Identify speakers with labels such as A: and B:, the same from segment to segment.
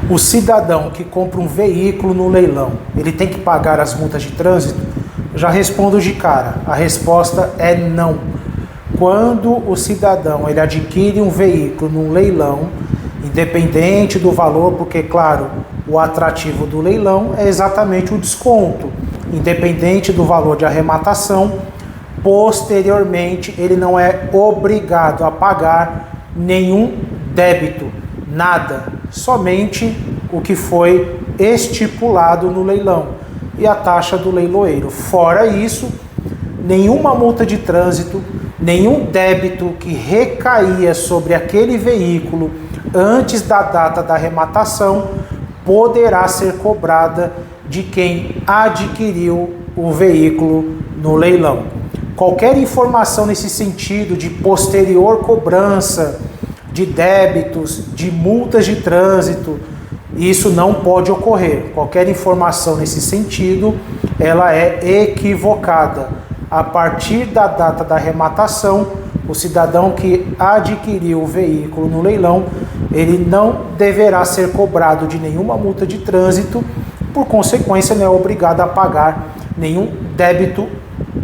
A: O cidadão que compra um veículo no leilão, ele tem que pagar as multas de trânsito? Já respondo de cara, a resposta é não. Quando o cidadão ele adquire um veículo num leilão, independente do valor, porque claro, o atrativo do leilão é exatamente o desconto, independente do valor de arrematação, posteriormente ele não é obrigado a pagar nenhum débito, nada, somente o que foi estipulado no leilão e a taxa do leiloeiro. Fora isso, nenhuma multa de trânsito, nenhum débito que recaía sobre aquele veículo antes da data da arrematação poderá ser cobrada de quem adquiriu o veículo no leilão. Qualquer informação nesse sentido de posterior cobrança de débitos, de multas de trânsito, isso não pode ocorrer. Qualquer informação nesse sentido, ela é equivocada. A partir da data da arrematação, o cidadão que adquiriu o veículo no leilão, ele não deverá ser cobrado de nenhuma multa de trânsito, por consequência, não é obrigado a pagar nenhum débito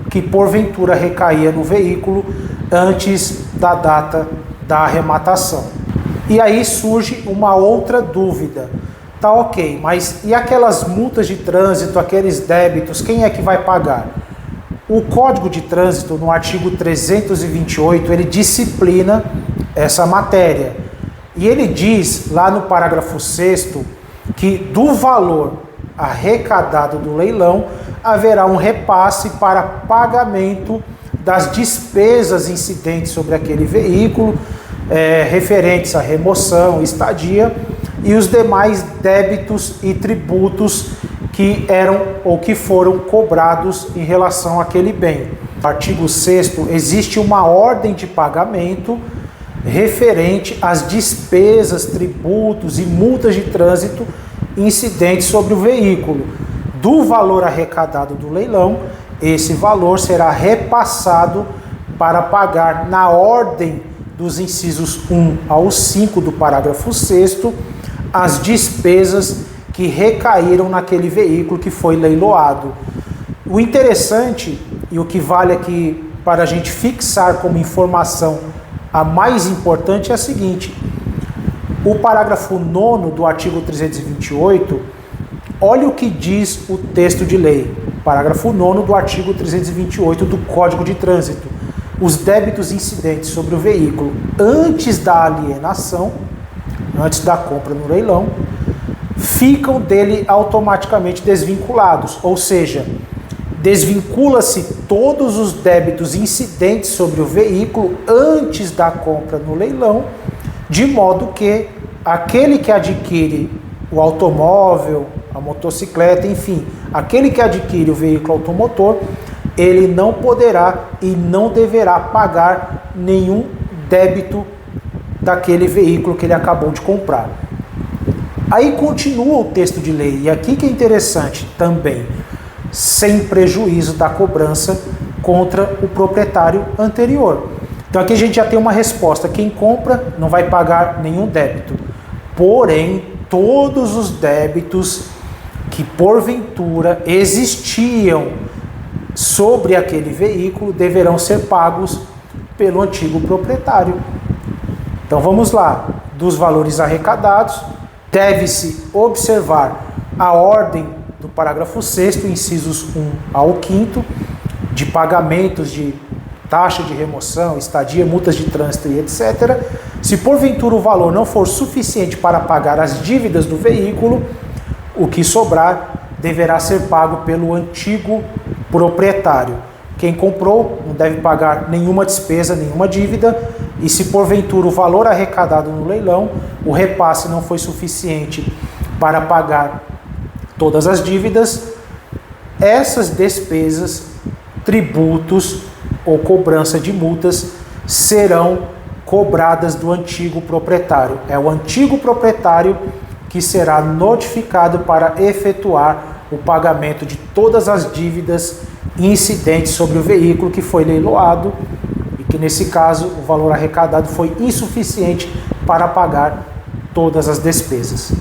A: que porventura recaía no veículo antes da data da arrematação. E aí surge uma outra dúvida. Tá ok, mas e aquelas multas de trânsito, aqueles débitos, quem é que vai pagar? O Código de Trânsito, no artigo 328, ele disciplina essa matéria. E ele diz, lá no parágrafo 6º, que do valor arrecadado do leilão, haverá um repasse para pagamento das despesas incidentes sobre aquele veículo, referentes à remoção, estadia, e os demais débitos e tributos que eram ou que foram cobrados em relação àquele bem. No artigo 6º, existe uma ordem de pagamento referente às despesas, tributos e multas de trânsito incidentes sobre o veículo. Do valor arrecadado do leilão, esse valor será repassado para pagar na ordem dos incisos 1 ao 5 do parágrafo 6º as despesas que recaíram naquele veículo que foi leiloado. O interessante e o que vale aqui para a gente fixar como informação a mais importante é a seguinte: o parágrafo 9º do artigo 328, olha o que diz o texto de lei. Parágrafo 9º do artigo 328 do Código de Trânsito. Os débitos incidentes sobre o veículo antes da alienação, antes da compra no leilão, ficam dele automaticamente desvinculados, ou seja, desvincula-se todos os débitos incidentes sobre o veículo antes da compra no leilão, de modo que aquele que adquire o automóvel, a motocicleta, enfim, aquele que adquire o veículo automotor, ele não poderá e não deverá pagar nenhum débito daquele veículo que ele acabou de comprar. Aí continua o texto de lei, e aqui que é interessante também, sem prejuízo da cobrança contra o proprietário anterior. Então aqui a gente já tem uma resposta: quem compra não vai pagar nenhum débito. Porém, todos os débitos que porventura existiam sobre aquele veículo deverão ser pagos pelo antigo proprietário. Então vamos lá, dos valores arrecadados, deve-se observar a ordem do parágrafo 6º, incisos 1 ao 5º, de pagamentos de taxa de remoção, estadia, multas de trânsito e etc. Se porventura o valor não for suficiente para pagar as dívidas do veículo, o que sobrar deverá ser pago pelo antigo proprietário. Quem comprou não deve pagar nenhuma despesa, nenhuma dívida, e se porventura o valor arrecadado no leilão, o repasse não foi suficiente para pagar todas as dívidas, essas despesas, tributos ou cobrança de multas serão cobradas do antigo proprietário. É o antigo proprietário que será notificado para efetuar o pagamento de todas as dívidas incidentes sobre o veículo que foi leiloado e que, nesse caso, o valor arrecadado foi insuficiente para pagar todas as despesas.